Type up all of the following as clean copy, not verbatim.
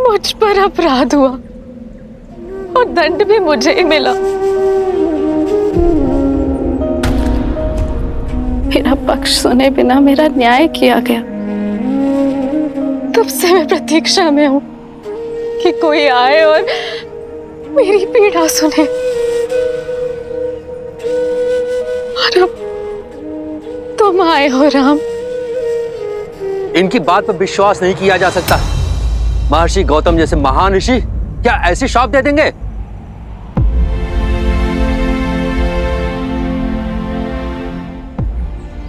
मुझ पर अपराध हुआ और दंड भी मुझे ही मिला। मेरा पक्ष सुने बिना मेरा न्याय किया गया। तब से मैं प्रतीक्षा में हूं कि कोई आए और मेरी पीड़ा सुने। और अब तुम आए हो राम। इनकी बात पर विश्वास नहीं किया जा सकता। महर्षि गौतम जैसे महान ऋषि क्या ऐसी श्राप दे देंगे?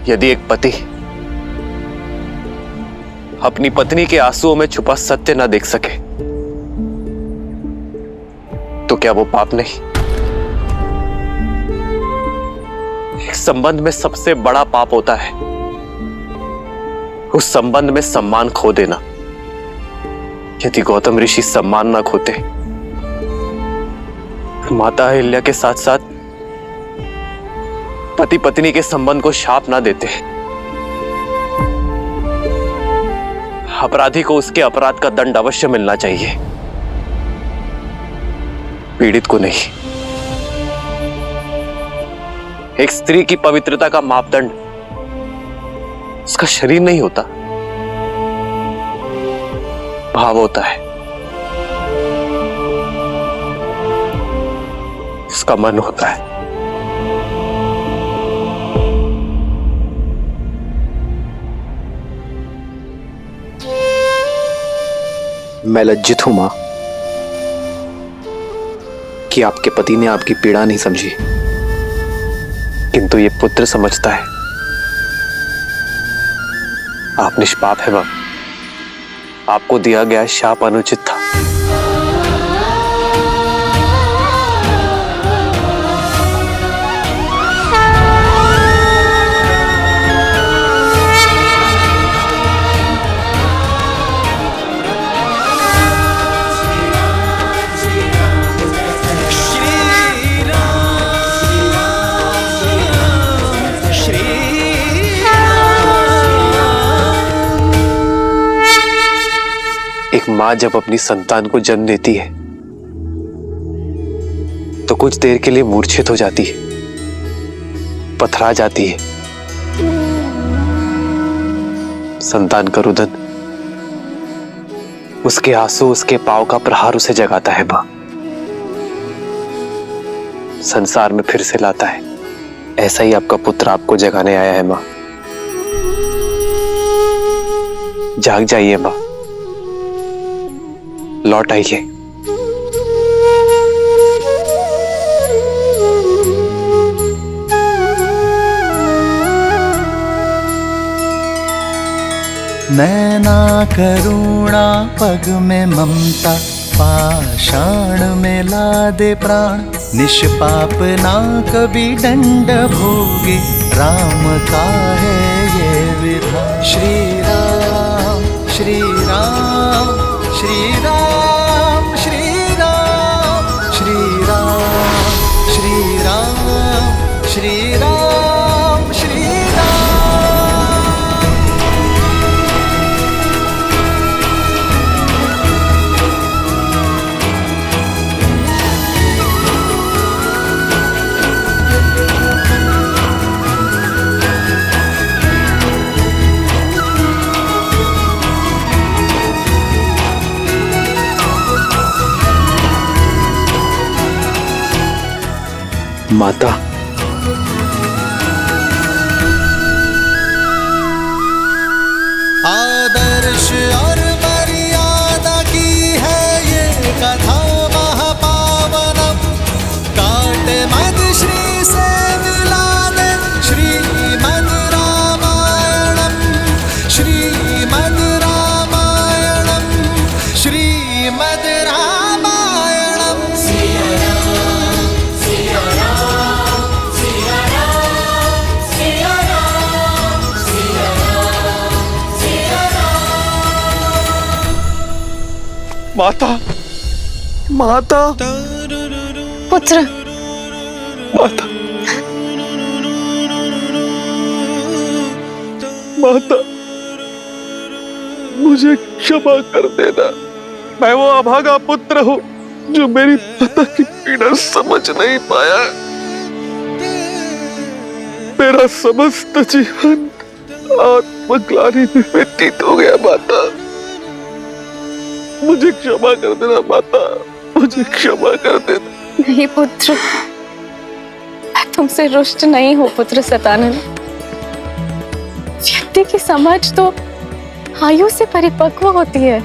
यदि एक पति अपनी पत्नी के आंसुओं में छुपा सत्य ना देख सके तो क्या वो पाप नहीं? एक संबंध में सबसे बड़ा पाप होता है उस संबंध में सम्मान खो देना। यदि गौतम ऋषि सम्मान ना खोते, माता अहिल्या के साथ साथ पति पत्नी के संबंध को शाप ना देते, अपराधी को उसके अपराध का दंड अवश्य मिलना चाहिए, पीड़ित को नहीं। एक स्त्री की पवित्रता का मापदंड उसका शरीर नहीं होता, भाव होता है, उसका मन होता है। मैं लज्जित हूं मां कि आपके पति ने आपकी पीड़ा नहीं समझी, किंतु ये पुत्र समझता है। आप निष्पाप है मां, आपको दिया गया शाप अनुचित था। एक मां जब अपनी संतान को जन्म देती है तो कुछ देर के लिए मूर्छित हो जाती है, पथरा जाती है। संतान का रुदन, उसके आंसू, उसके पांव का प्रहार उसे जगाता है मां, संसार में फिर से लाता है। ऐसा ही आपका पुत्र आपको जगाने आया है मां। जाग जाइए मां, लौट आइए। नैना करुणा पग में ममता, पाषाण में लादे प्राण, निष्पाप ना कभी दंड भोगे, राम का है ये विधान। श्री राम श्री राम श्री राम श्री राम श्री राम श्री राम श्री राम श्री राम। माता, आदर्श और मर्यादा की है ये कथा महापावनम, काट मद श्री से मिला दे श्रीमद् रामायणम, श्रीमद् रामायणम, श्रीमद् रामायणम। माता, माता, पुत्र, माता, माता, मुझे क्षमा कर देना। मैं वो अभागा पुत्र हूँ जो मेरी माता की पीड़ा समझ नहीं पाया। मेरा समस्त जीवन आत्मग्लानि में व्यतीत हो गया। माता, मुझे क्षमा कर देना। माता, मुझे क्षमा कर देना। नहीं पुत्र, मैं तुमसे रुष्ट नहीं हूं पुत्र सतानंद। व्यक्ति की समझ तो आयु से परिपक्व होती है।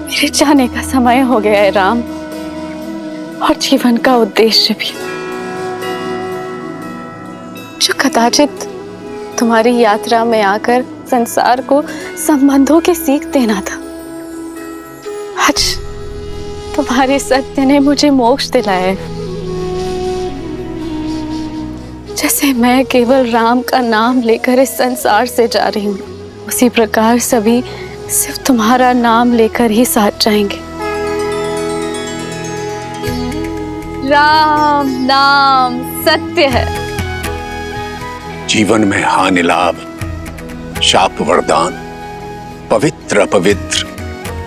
मेरे जाने का समय हो गया है राम, और जीवन का उद्देश्य भी, जो कदाचित तुम्हारी यात्रा में आकर संसार को संबंधों की सीख देना था। आज तुम्हारे सत्य ने मुझे मोक्ष दिलाया है। जैसे मैं केवल राम का नाम लेकर इस संसार से जा रही हूँ, उसी प्रकार सभी सिर्फ तुम्हारा नाम लेकर ही साथ जाएंगे। राम नाम सत्य है। जीवन में हानि लाभ, शाप वरदान, पवित्र अपवित्र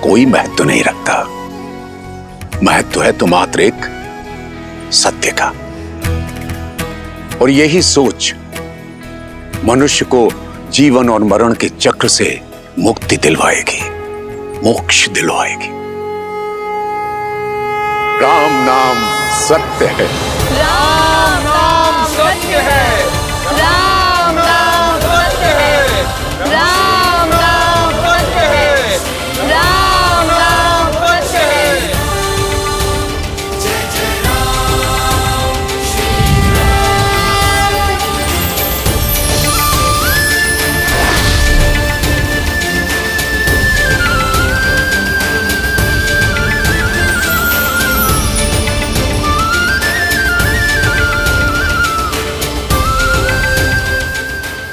कोई महत्व नहीं रखता। महत्व है तो मात्र एक सत्य का। और यही सोच मनुष्य को जीवन और मरण के चक्र से मुक्ति दिलवाएगी, मोक्ष दिलवाएगी। राम नाम सत्य है। राम नाम सत्य है। राम नाम सत्य है। राम नाम सत्य है। राम नाम सत्य है। जय जय राम श्री राम।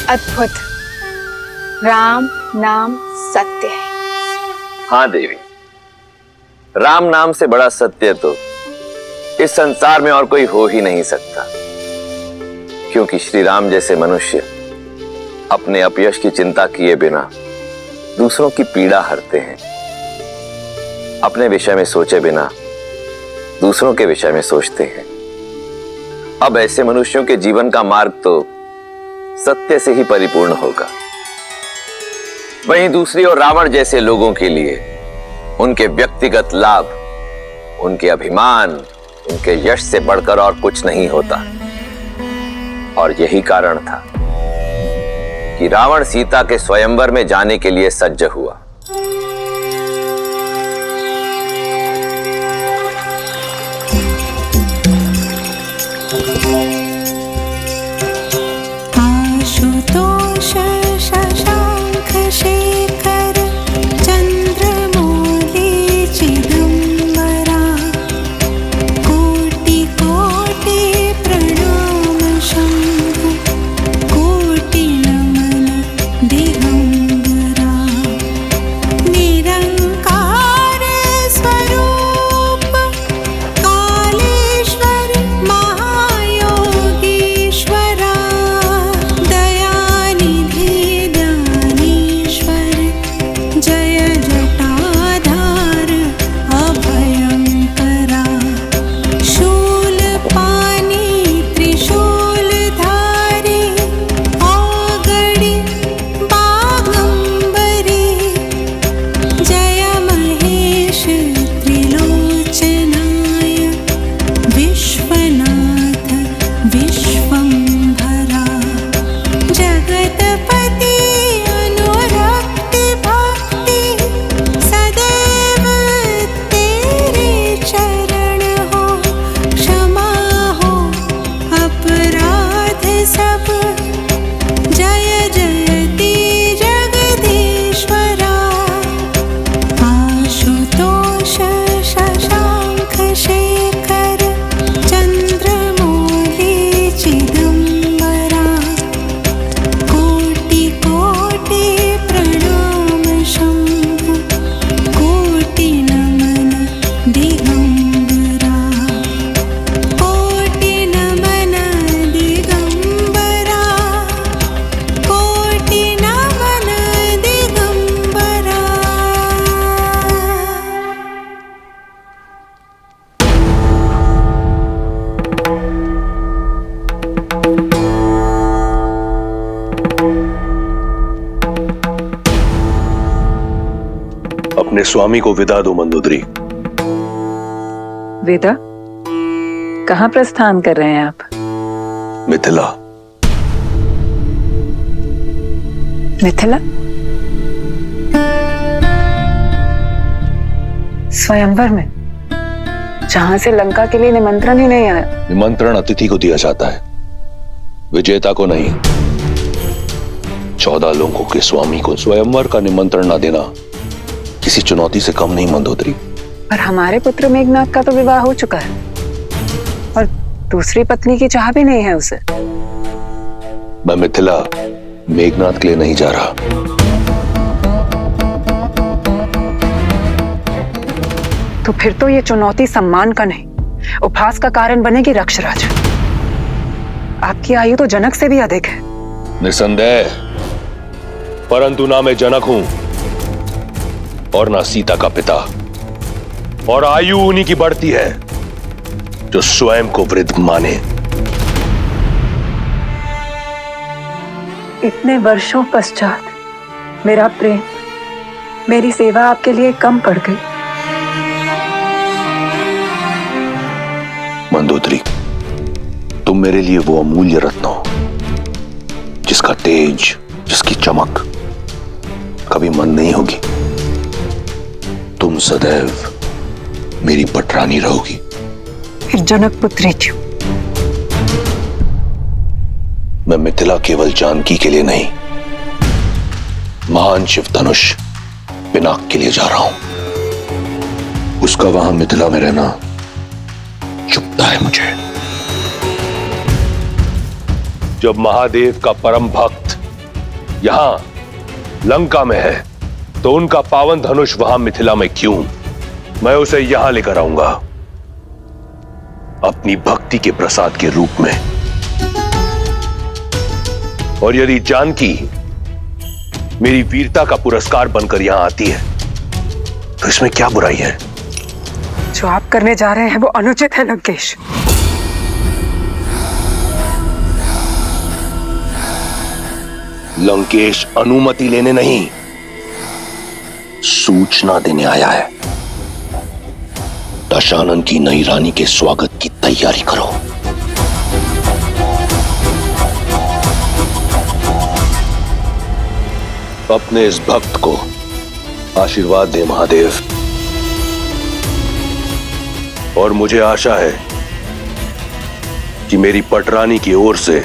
अद्भुत। राम नाम सत्य है। हाँ देवी, राम नाम से बड़ा सत्य तो इस संसार में और कोई हो ही नहीं सकता। क्योंकि श्री राम जैसे मनुष्य अपने अपयश की चिंता किए बिना दूसरों की पीड़ा हरते हैं। अपने विषय में सोचे बिना दूसरों के विषय में सोचते हैं। अब ऐसे मनुष्यों के जीवन का मार्ग तो सत्य से ही परिपूर्ण होगा। वहीं दूसरी ओर रावण जैसे लोगों के लिए उनके व्यक्तिगत लाभ, उनके अभिमान, उनके यश से बढ़कर और कुछ नहीं होता। और यही कारण था कि रावण सीता के स्वयंवर में जाने के लिए सज्ज हुआ। आशुतोष शशांक शेखर चंद्रमौली चिदंबरा कोटि कोटि प्रणाम शंभु कोटि नमन दिगंबरा निरंकार स्वरूप कालेश्वर महायोगीश्वरा दयानिधि ज्ञानेश्वर जय जटाधार अभयंकरा शूलपाणि त्रिशूलधारी औगणि बागंबरी जय महेश त्रिलोचनाय विश्वनाथ विश्वंभरा जगतपति अनुरक्ति भक्ति सदैव तेरे चरण हो क्षमा हो अपराध सब जय जयति जगदीश्वरा आशुतोष शशांक शेखर चंद्रमौली चिदंबरा कोटि कोटि प्रणाम शंभु कोटि नमन दिगंबरा अपने स्वामी को विदा दो मंदोदरी। वेदा, कहाँ प्रस्थान कर रहे हैं आप? मिथिला। मिथिला? स्वयंवर में, जहां से लंका के लिए निमंत्रण ही नहीं आया। निमंत्रण अतिथि को दिया जाता है, विजेता को नहीं। 14 लोगों के स्वामी को स्वयंवर का निमंत्रण ना देना किसी चुनौती से कम नहीं मंदोदरी। पर हमारे पुत्र मेघनाथ का तो विवाह हो चुका है और दूसरी पत्नी की चाह भी नहीं है उसे। मैं मिथिला मेघनाथ के लिए नहीं जा रहा। तो फिर तो ये चुनौती सम्मान का नहीं, उपहास का कारण बनेगी रक्षराज। आपकी आयु तो जनक से भी अधिक है। निसंदेह, परंतु ना मैं जनक हूं और ना सीता का पिता। और आयु उन्हीं की बढ़ती है जो स्वयं को वृद्ध माने। इतने वर्षों पश्चात मेरा प्रेम, मेरी सेवा आपके लिए कम पड़ गई। मंदोदरी, तुम मेरे लिए वो अमूल्य रत्न हो जिसका तेज, जिसकी चमक कभी मंद नहीं होगी। तुम सदैव मेरी पटरानी रहोगी। फिर जनक पुत्री क्यों? मैं मिथिला केवल जानकी के लिए नहीं, महान शिव धनुष पिनाक के लिए जा रहा हूं। उसका वहां मिथिला में रहना चुभता है मुझे। जब महादेव का परम भक्त यहां लंका में है तो उनका पावन धनुष वहां मिथिला में क्यों? मैं उसे यहां लेकर आऊंगा अपनी भक्ति के प्रसाद के रूप में। और यदि जानकी मेरी वीरता का पुरस्कार बनकर यहां आती है तो इसमें क्या बुराई है? जो आप करने जा रहे हैं वो अनुचित है लंकेश। लंकेश अनुमति लेने नहीं, सूचना देने आया है। दशानन की नई रानी के स्वागत की तैयारी करो। अपने इस भक्त को आशीर्वाद दे महादेव। और मुझे आशा है कि मेरी पटरानी की ओर से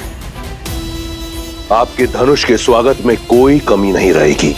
आपके धनुष के स्वागत में कोई कमी नहीं रहेगी।